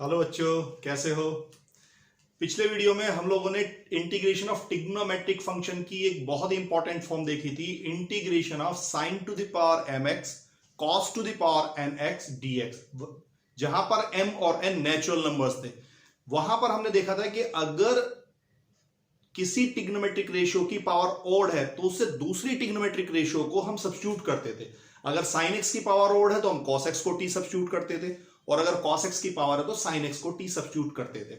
Hello बच्चों, कैसे हो। पिछले वीडियो में हम लोगों ने इंटीग्रेशन ऑफ ट्रिग्नोमेट्रिक फंक्शन की एक बहुत ही इंपॉर्टेंट फॉर्म देखी थी, integration of sine to the power mx cos to the power nx dx, जहां पर m और n नेचुरल नंबर्स थे। वहां पर हमने देखा था कि अगर किसी ट्रिग्नोमेट्रिक रेशियो की पावर ओड है तो उससे दूसरी ट्रिग्नोमेट्रिक रेशियो को हम सब्स्टिट्यूट करते थे। अगर साइन एक्स की पावर ओड है तो हम cos x को t सब्स्टिट्यूट करते थे, और अगर cos x की पावर है तो sin x को t सब्स्टिट्यूट करते थे।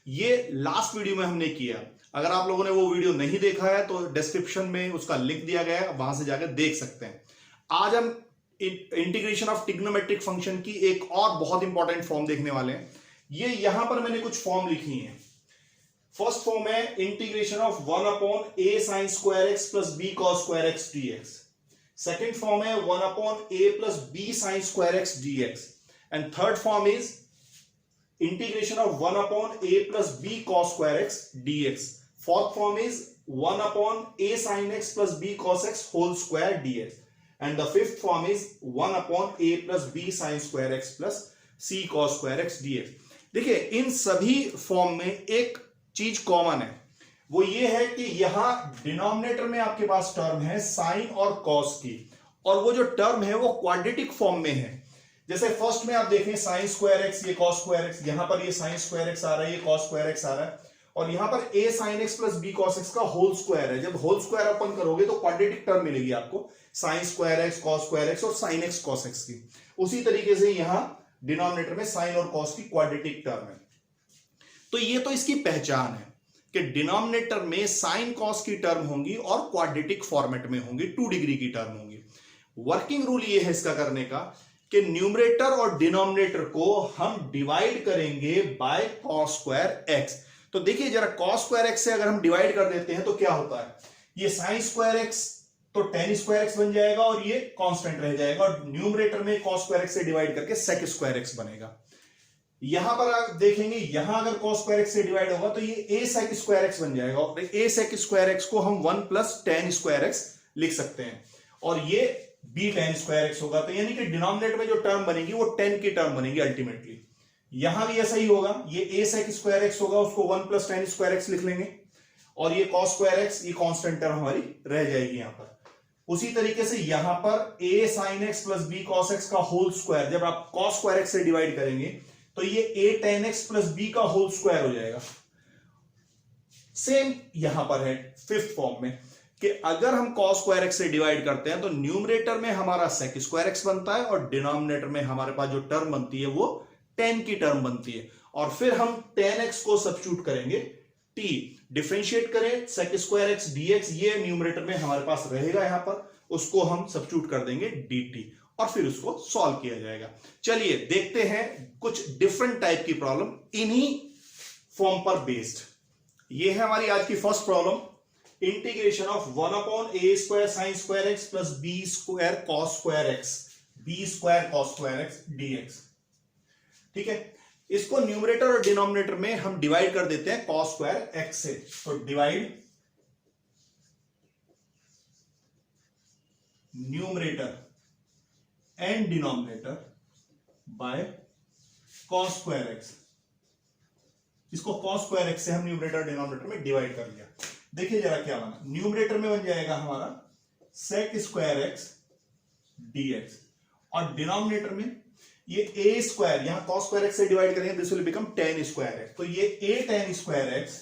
ये लास्ट वीडियो में हमने किया। अगर आप लोगों ने वो वीडियो नहीं देखा है तो डिस्क्रिप्शन में उसका लिंक दिया गया है, वहां से जाकर देख सकते हैं। आज हम इंटीग्रेशन ऑफ ट्रिग्नोमेट्रिक फंक्शन की एक और बहुत इंपॉर्टेंट फॉर्म देखने वाले हैं। ये यहां पर मैंने कुछ फॉर्म लिखी हैं। फर्स्ट फॉर्म है integration of 1 upon a sin square x plus b cos square x dx। Second form है 1 upon a plus b sin square x dx। And third form is integration of 1 upon a plus b cos square x dx. Fourth form is 1 upon a sin x plus b cos x whole square dx. And the fifth form is 1 upon a plus b sin square x plus c cos square x dx. देखिए, इन सभी form में एक चीज common है, वो ये है कि यहां डिनोमिनेटर में आपके पास टर्म है साइन और कॉस की, और वो जो टर्म है वो क्वाड्रेटिक फॉर्म में है। जैसे फर्स्ट में आप देखें साइन स्क्वायर एक्स, ये कॉस स्क्वायर एक्स, यहां पर ये साइन स्क्वायर एक्स आ रहा है, ये कॉस स्क्वायर एक्स आ रहा है, और यहां पर a sine x plus b cos x का होल स्क्वायर है। जब होल स्क्वायर अपन करोगे तो क्वाड्रेटिक टर्म मिलेगी आपको, sine square x, cos square x और साइन एक्स कॉस एक्स की। उसी तरीके से यहां डिनोमिनेटर में साइन और कॉस की क्वाड्रेटिक टर्म है। तो ये तो इसकी पहचान है कि डिनोमिनेटर में साइन कॉस की टर्म होंगी और क्वाड्रेटिक फॉर्मेट में होंगी, 2 डिग्री की टर्म होंगी। वर्किंग रूल ये है इसका करने का कि न्यूमरेटर और डिनोमिनेटर को हम डिवाइड करेंगे बाय कॉस स्क्वायर एक्स। तो देखिए जरा, कॉस स्क्वायर एक्स से अगर हम डिवाइड कर देते हैं तो क्या होता है, ये साइन स्क्वायर एक्स तो टेन स्क्वायर एक्स बन जाएगा और ये कांस्टेंट रह जाएगा, और न्यूमरेटर में कॉस स्क्वायर एक्स से डिवाइड करके सेक स्क्वायर एक्स बनेगा। यहां पर आप देखेंगे, यहां अगर कॉस स्क्वायर एक्स से डिवाइड होगा तो ये ए सेक स्क्वायर एक्स बन जाएगा, और ए सेक स्क्वायर एक्स को हम 1 प्लस टेन स्क्वायर एक्स लिख सकते हैं, और ये b tan स्क्वायर एक्स होगा। तो यानी कि डिनोमिनेटर में जो टर्म बनेगी वो 10 की टर्म बनेगी अल्टीमेटली। यहां भी ऐसा ही होगा, ये a sec स्क्वायर एक्स होगा, उसको 1 प्लस टेन स्क्वायर एक्स लिख लेंगे, और ये cos स्क्वायर एक्स, ये कांस्टेंट टर्म हमारी रह जाएगी यहां पर। उसी तरीके से यहां पर a sin x plus b cos x का होल स्क्वायर, जब आप cos स्क्वायर एक्स से डिवाइड करेंगे तो ये a tan x plus b का होल स्क्वायर हो जाएगा। सेम यहां पर है फिफ्थ फॉर्म में कि अगर हम cos स्क्वायर एक्स से डिवाइड करते हैं तो न्यूमरेटर में हमारा sec स्क्वायर एक्स बनता है, और डिनोमिनेटर में हमारे पास जो टर्म बनती है वो 10 की टर्म बनती है, और फिर हम tan x को सब्स्टिट्यूट करेंगे t, डिफरेंशिएट करें sec स्क्वायर एक्स dx, ये न्यूमरेटर में हमारे पास रहेगा, यहां पर उसको हम सब्स्टिट्यूट कर देंगे dt, और फिर उसको सॉल्व किया जाएगा। चलिए देखते हैं कुछ डिफरेंट टाइप की प्रॉब्लम इन्हीं फॉर्म पर बेस्ड। ये है हमारी आज की first problem, integration of 1 upon a square sine square x plus b square cos square x, b square cos square x dx। ठीक है, इसको न्यूमरेटर और डिनोमिनेटर में हम डिवाइड कर देते हैं कॉस स्क्वायर एक्स से। तो divide numerator and denominator by cos square x. इसको कॉस स्क्वायर एक्स से हम न्यूमरेटर डिनोमिनेटर में डिवाइड कर लिया। देखिए जरा क्या बना, न्यूमरेटर में बन जाएगा हमारा सेक स्क्वायर एक्स dx, और डिनोमिनेटर में ये a स्क्वायर, यहां cos स्क्वायर एक्स से डिवाइड करेंगे, this will become tan square x, तो ये a tan square x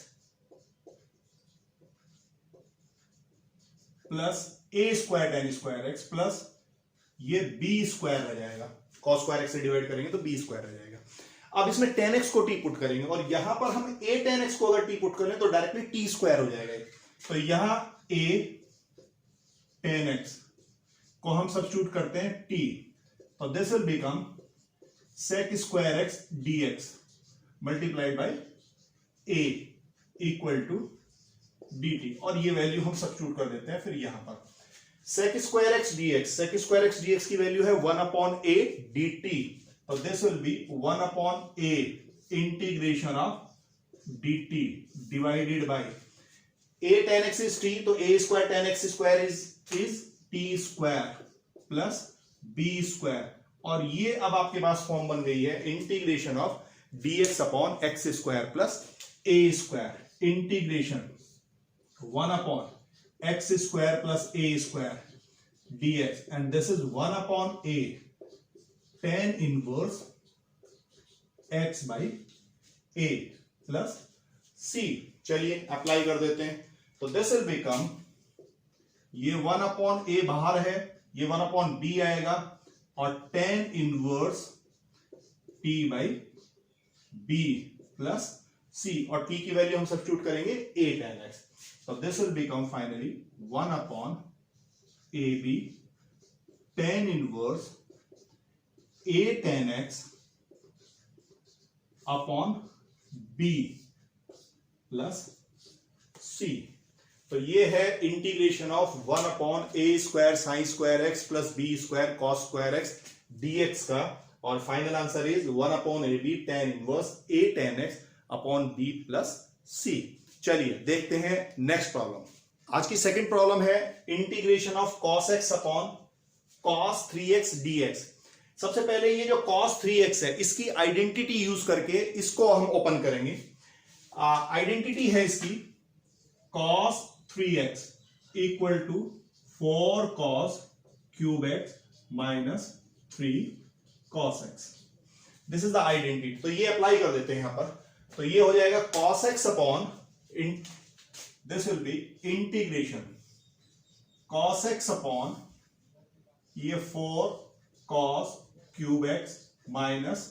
plus a square tan square x plus ये b स्क्वायर रह जाएगा, cos स्क्वायर एक्स से डिवाइड करेंगे तो b स्क्वायर रह जाएगा। अब इसमें tan x को t पुट करेंगे, और यहां पर हम a tan x को अगर t पुट करें तो डायरेक्टली t स्क्वायर हो जाएगा। तो यहां a tan x को हम सब्स्टिट्यूट करते हैं t, तो this will become sec square x dx multiplied by a equal to dt, और ये वैल्यू हम सब्स्टिट्यूट कर देते हैं फिर यहां पर sec square x dx, sec square x dx की वैल्यू है 1 upon a dt, so this will be 1 upon a integration of dt divided by a tan x is t, तो a square tan x square is t square plus b square, और ये अब आपके पास form बन गई है integration of dx upon x square plus A square integration 1 upon x square plus A square dx and this is 1 upon a tan inverse x by a plus c। चलिए apply कर देते हैं, तो this will become, ये 1 upon a बाहर है, ये 1 upon b आएगा और tan inverse t by b plus c और t की वैल्यू हम सब्स्टिट्यूट करेंगे a tan x, तो this will become finally 1 upon a b tan inverse a tan x upon b plus c। तो ये है integration of 1 upon a square sine square x plus b square cos square x dx का, और final answer is 1 upon a b tan inverse a tan x upon b plus c। चलिए देखते हैं next problem. आज की second problem है integration of cos x upon cos 3x dx। सबसे पहले ये जो cos 3x है इसकी आइडेंटिटी यूज करके इसको हम ओपन करेंगे। आइडेंटिटी है इसकी cos 3x equal to 4 cos cube x minus 3 cos x। This is the identity, तो ये अप्लाई कर देते हैं यहां पर, तो ये हो जाएगा cos x upon, this will B integration cos x upon ये 4 cos cube x minus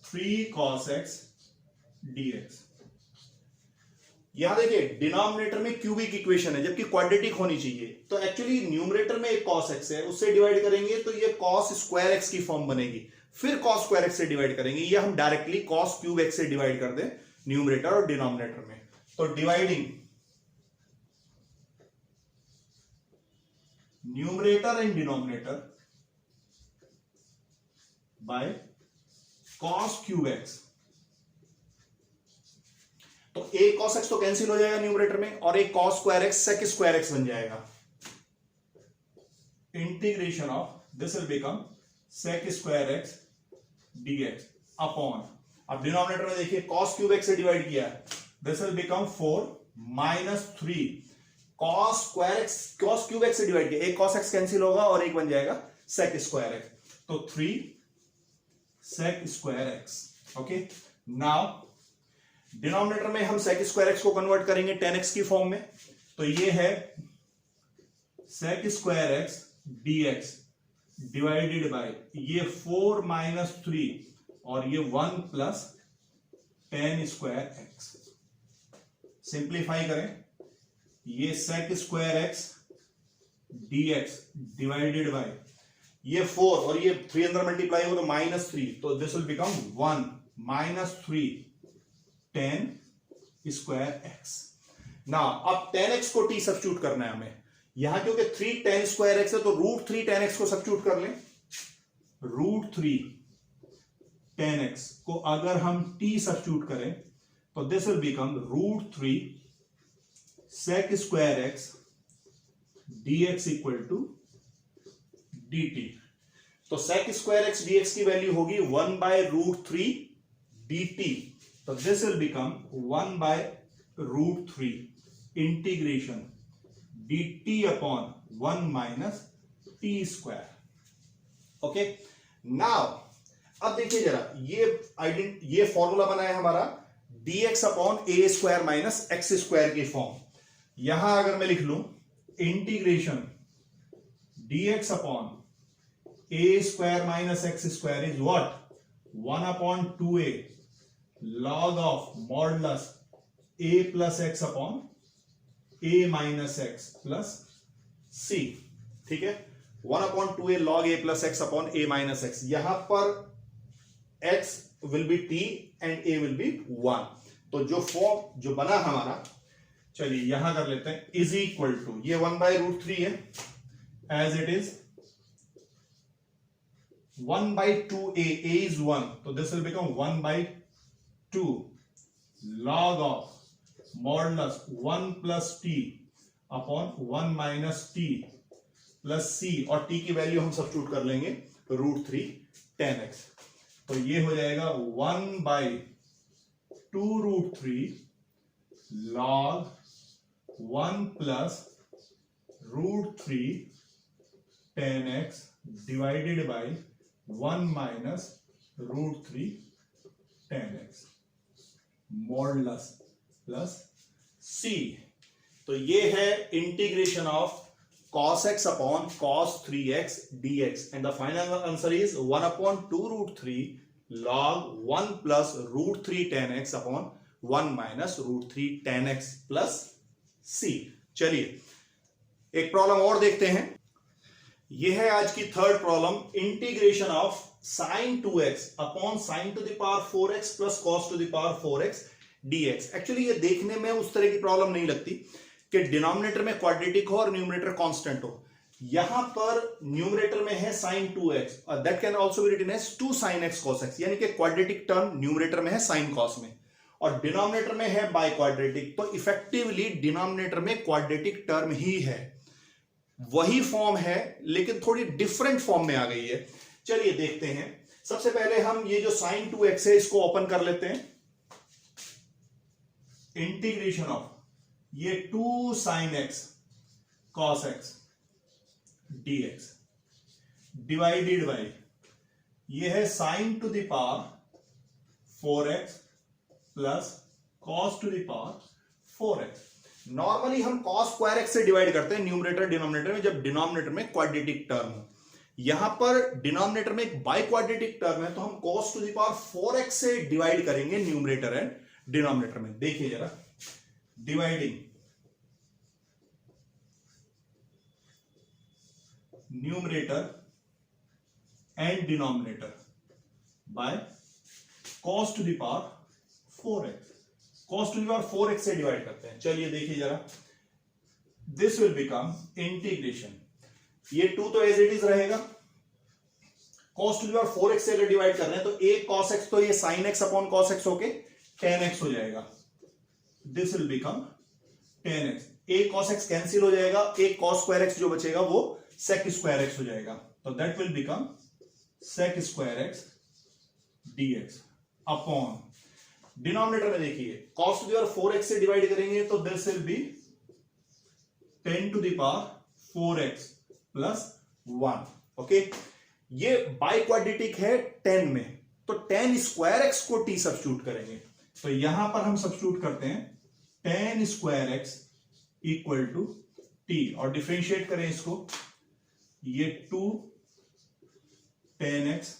3 cos x dx। यहां देखिए डिनोमिनेटर में क्यूबिक इक्वेशन है जबकि क्वाड्रेटिक होनी चाहिए, तो एक्चुअली न्यूमरेटर में एक cos x है, उससे डिवाइड करेंगे तो ये cos स्क्वायर x की फॉर्म बनेगी, फिर cos स्क्वायर x से डिवाइड करेंगे, ये हम डायरेक्टली cos क्यूब x से डिवाइड कर दें न्यूमरेटर और डिनोमिनेटर में। तो dividing numerator and denominator by cos cube x, तो एक cos x तो कैंसिल हो जाएगा न्यूमरेटर में और एक cos square x sec square x बन जाएगा। Integration of this will become sec square x dx upon, अब डिनोमिनेटर में देखिए cos क्यूब x से डिवाइड किया है, this will become 4 minus 3 cos square x, cos cube x से divide किया, एक cos x कैंसिल होगा और एक बन जाएगा sec स्क्वायर x, तो 3 sec square x। Okay, now denominator में हम sec स्क्वायर x को कन्वर्ट करेंगे tan x की फॉर्म में, तो ये है sec square x dx divided by ये 4 माइनस 3 और ये 1 plus tan square x। Simplify करें, ये sec square x dx divided by ये 4 और ये 3 अंदर मल्टीप्लाई हो तो माइनस 3, तो this will become 1 minus 3 tan square x। ना अब tan x को t सब्स्टिट्यूट करना है हमें, यहां क्योंकि 3 tan स्क्वायर x है तो √3 tan x को सब्स्टिट्यूट कर लें। √3 tan x को अगर हम t सब्स्टिट्यूट करें तो this will become √3 sec square x dx equal to dt। तो sec स्क्वायर x dx की वैल्यू होगी 1 बाय √3 dt, तो this will become 1 by √3 integration dt upon 1 minus t square. Okay, now अब देखिए जरा, ये फॉर्मूला बना है हमारा dx upon a square minus x square की फॉर्म। यहां अगर मैं लिख लूं integration dx upon a square minus x square is what 1 upon 2a log of modulus a plus x upon a minus x plus c। ठीक है, 1 upon 2a log a plus x upon a minus x, यहां पर x will be t and a will be 1। तो जो form जो बना हमारा, चलिए यहां कर लेते हैं, इज इक्वल टू ये 1 बाय √3 है as it is 1 by 2a, a is 1, so this will become 1 by 2 log of modulus 1 plus t upon 1 minus t plus c, और t की वैल्यू हम सब्स्टिट्यूट कर लेंगे √3 tan x, तो ये हो जाएगा 1 by 2√3 log 1 plus √3 tan x divided by 1 minus √3 tan x modulus plus c। तो ये है integration of cos x upon cos 3x dx and the final answer is 1 upon 2√3 log 1 plus √3 tan x upon 1 minus √3 tan x plus c। चलिए एक problem और देखते हैं। यह है आज की third problem, integration of sin 2x upon sin to the power 4x plus cos to the power 4x dx। Actually ये देखने में उस तरह की प्रॉब्लम नहीं लगती कि डिनोमिनेटर में क्वाड्रेटिक हो और न्यूमरेटर कांस्टेंट हो। यहां पर न्यूमरेटर में है sin 2x और that can also be written as 2 sin x cos x, यानी कि क्वाड्रेटिक टर्म न्यूमरेटर में है sin cos में और डिनोमिनेटर में है बाई क्वाड्रेटिक। तो इफेक्टिवली डिनोमिनेटर में क्वाड्रेटिक टर्म ही है, वही फॉर्म है लेकिन थोड़ी डिफरेंट फॉर्म में आ गई है। चलिए देखते हैं। सबसे पहले हम ये जो sin 2x है इसको ओपन कर लेते हैं। इंटीग्रेशन ऑफ ये 2 sin x cos x dx divided by ये है sin to the power 4x plus cos to the power 4x। Normally हम cos square x से डिवाइड करते हैं न्यूमरेटर डिनोमिनेटर में जब डिनोमिनेटर में क्वाड्रेटिक टर्म हो। यहां पर डिनोमिनेटर में एक बाई क्वाड्रेटिक टर्म है तो हम cos to the power 4x से डिवाइड करेंगे न्यूमरेटर एंड डिनोमिनेटर में। देखिए जरा, dividing numerator and denominator by cos to the power 4x, cos to the power 4x से डिवाइड करते हैं। चलिए देखिए जरा, दिस विल बिकम इंटीग्रेशन, ये 2 तो एज इट इज रहेगा, cos to the power 4x से अगर डिवाइड कर रहे हैं तो एक cos x तो ये sin x upon cos x होके tan x हो जाएगा। This will become tan x, एक cos x कैंसिल हो जाएगा, एक cos square x जो बचेगा वो sec square x हो जाएगा। तो that will become sec square x dx upon denominator में देखिए cos to the power 4x से डिवाइड करेंगे तो this will be 10 to the power 4x plus 1। Okay, ये बाई क्वाड्रेटिक है 10 में तो tan स्क्वायर x को t सब्स्टिट्यूट करेंगे। तो यहां पर हम सब्स्टिट्यूट करते हैं tan square x equal to t और डिफरेंशिएट करें इसको, ये 2 tan x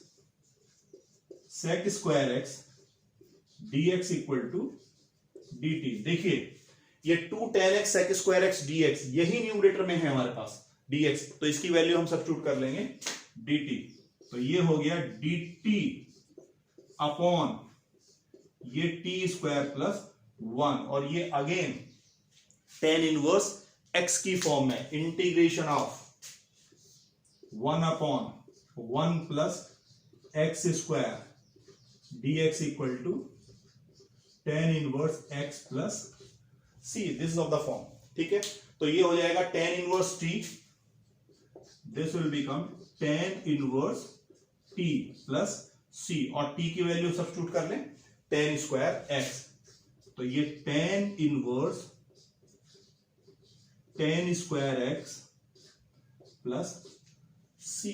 sec square x dx equal to dt। देखिए ये 2 tan x sec square x dx यही न्यूमरेटर में है हमारे पास dx, तो इसकी वैल्यू हम सब्स्टिट्यूट कर लेंगे dt। तो ये हो गया dt अपॉन ये t स्क्वायर प्लस 1 और ये अगेन tan इनवर्स x की फॉर्म में integration of 1 upon 1 plus x square dx equal to tan inverse x plus c। This is of the form, ठीक है। तो ये हो जाएगा tan inverse t, this will become tan inverse t plus c और t की value substitute कर लें tan स्क्वायर x, तो ये tan inverse tan square x plus c।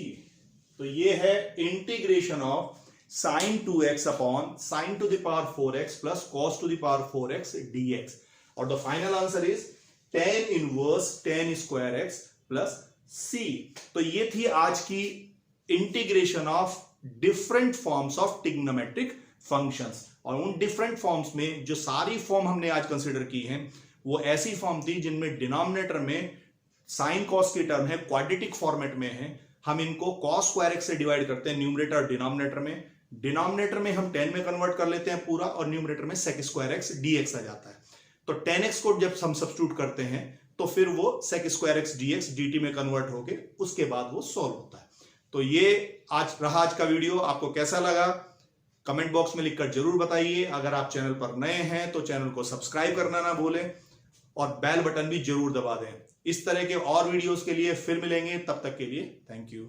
तो ये है integration of sin 2x upon sin to the power 4x plus cos to the power 4x dx और the final answer is tan inverse tan square x plus c। तो ये थी आज की integration of different forms of trigonometric functions और उन different forms में जो सारी फॉर्म हमने आज कंसीडर की हैं वो ऐसी फॉर्म थी जिनमें डिनोमिनेटर में साइन कॉस की टर्म है, क्वाड्रेटिक फॉर्मेट में है। हम इनको cos स्क्वायर x से डिवाइड करते हैं न्यूमरेटर और डिनोमिनेटर में। डिनोमिनेटर में हम 10 में कन्वर्ट कर लेते हैं पूरा और न्यूमरेटर में sec स्क्वायर x dx आ जाता है। तो 10x को जब हम सब्स्टिट्यूट करते हैं तो फिर वो sec square x dx dt में कन्वर्ट होके उसके बाद वो सॉल्व होता है। तो ये आज रहा आज का वीडियो, आपको कैसा लगा कमेंट बॉक्स में लिखकर जरूर बताइए। अगर आप चैनल पर नए हैं तो चैनल को सब्सक्राइब करना ना भूलें और बेल बटन भी जरूर दबा दें। इस तरह के और वीडियोस के लिए फिर मिलेंगे, तब तक के लिए थैंक यू।